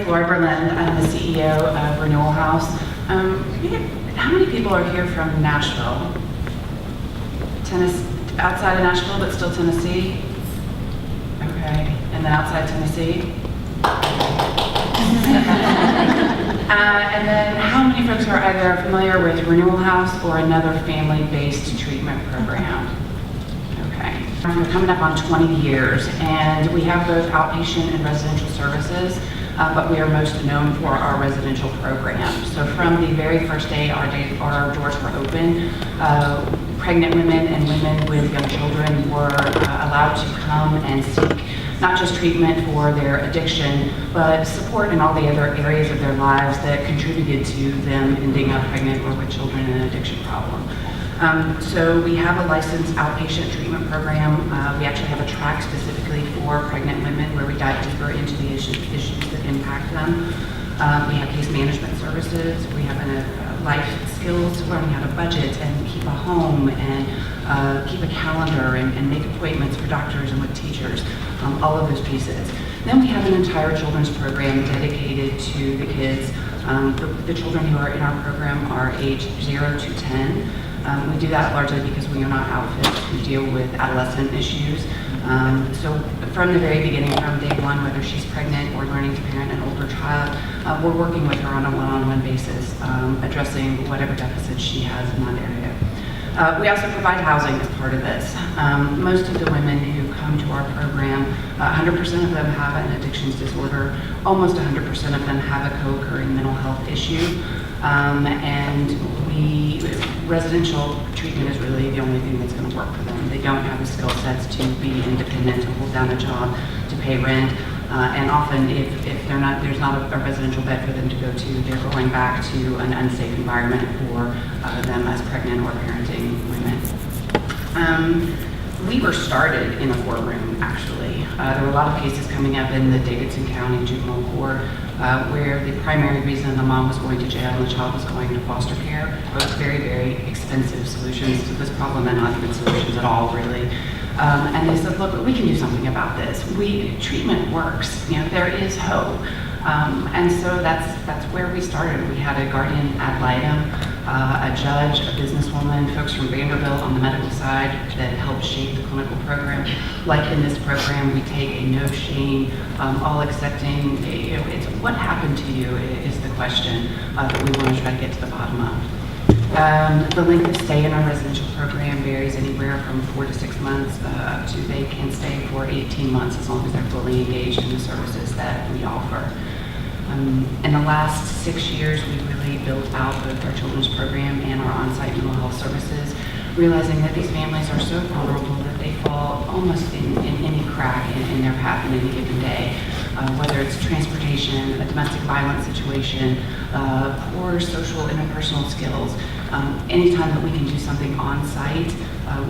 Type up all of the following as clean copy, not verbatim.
Laura Berlin. I'm the CEO of Renewal House. How many people are here from Nashville? Outside of Nashville, but still Tennessee? Okay, and then outside Tennessee? And then how many folks are either familiar with Renewal House or another family-based treatment program? Okay, we're coming up on 20 years, and we have both outpatient and residential services, but we are most known for our residential program. So from the very first day our doors were open, pregnant women and women with young children were allowed to come and seek not just treatment for their addiction, but support in all the other areas of their lives that contributed to them ending up pregnant or with children in an addiction problem. So we have a licensed outpatient treatment program. We actually have a track specifically for pregnant women where we dive deeper into the issues that impact them. We have case management services. We have life skills, learning how to budget and keep a home and keep a calendar and make appointments for doctors and with teachers, all of those pieces. Then we have an entire children's program dedicated to the kids. The children who are in our program are aged 0 to 10. We do that largely because we are not outfits who deal with adolescent issues. So from the very beginning, from day one, whether she's pregnant or learning to parent an older child, we're working with her on a one-on-one basis, addressing whatever deficits she has in that area. We also provide housing as part of this. Most of the women who come to our program, 100% of them have an addictions disorder. Almost 100% of them have a co-occurring mental health issue. Residential treatment is really the only thing that's going to work for them. They don't have the skill sets to be independent, to hold down a job, to pay rent. And often if there's not a residential bed for them to go to, they're going back to an unsafe environment for them as pregnant or parenting women. We were started in a courtroom, actually. There were a lot of cases coming up in the Davidson County Juvenile Court where the primary reason the mom was going to jail and the child was going to foster care was very, very expensive solutions to this problem and not even solutions at all, really. And they said, look, we can do something about this. Treatment works. There is hope. And so that's where we started. We had a guardian ad litem, a judge, a businesswoman, folks from Vanderbilt on the medical side that helped shape the clinical program. Like in this program, we take a no shame, all accepting. It's what happened to you is the question that we want to try to get to the bottom of. The length of stay in our residential program varies anywhere from 4 to 6 months up to they can stay for 18 months as long as they're fully engaged in the services that we offer. In the last 6 years, we've really built out both our children's program and our on-site mental health services, realizing that these families are so vulnerable that they fall almost in any crack in their path in any given day. Whether it's transportation, a domestic violence situation, poor social interpersonal skills, anytime that we can do something on-site,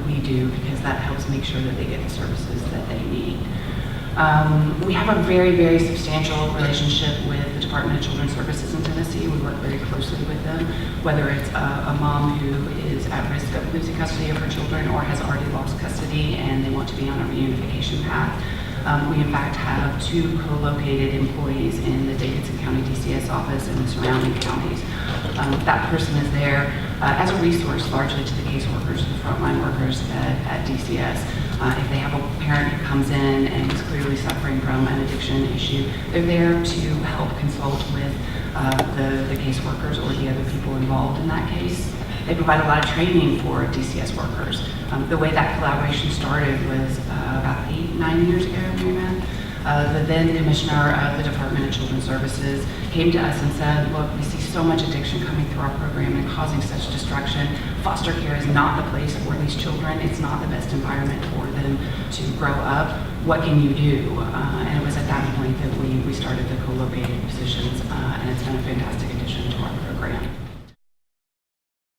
we do, because that helps make sure that they get the services that they need. We have a very, very substantial relationship with the Department of Children's Services in Tennessee. We work very closely with them, whether it's a mom who is at risk of losing custody of her children or has already lost custody and they want to be on a reunification path. We in fact have 2 co-located employees in the Davidson County DCS office and the surrounding counties. That person is there as a resource largely to the caseworkers, the frontline workers at DCS. If they have a parent who comes in and is clearly suffering from an addiction issue, they're there to help consult with the caseworkers or the other people involved in that case. They provide a lot of training for DCS workers. The way that collaboration started was about 8-9 years ago, the then commissioner of the Department of Children's Services came to us and said, look, we see so much addiction coming through our program and causing such destruction. Foster care is not the place for these children. It's not the best environment for them to grow up. What can you do? And it was at that point that we started the co-located positions, and it's been a fantastic addition to our program.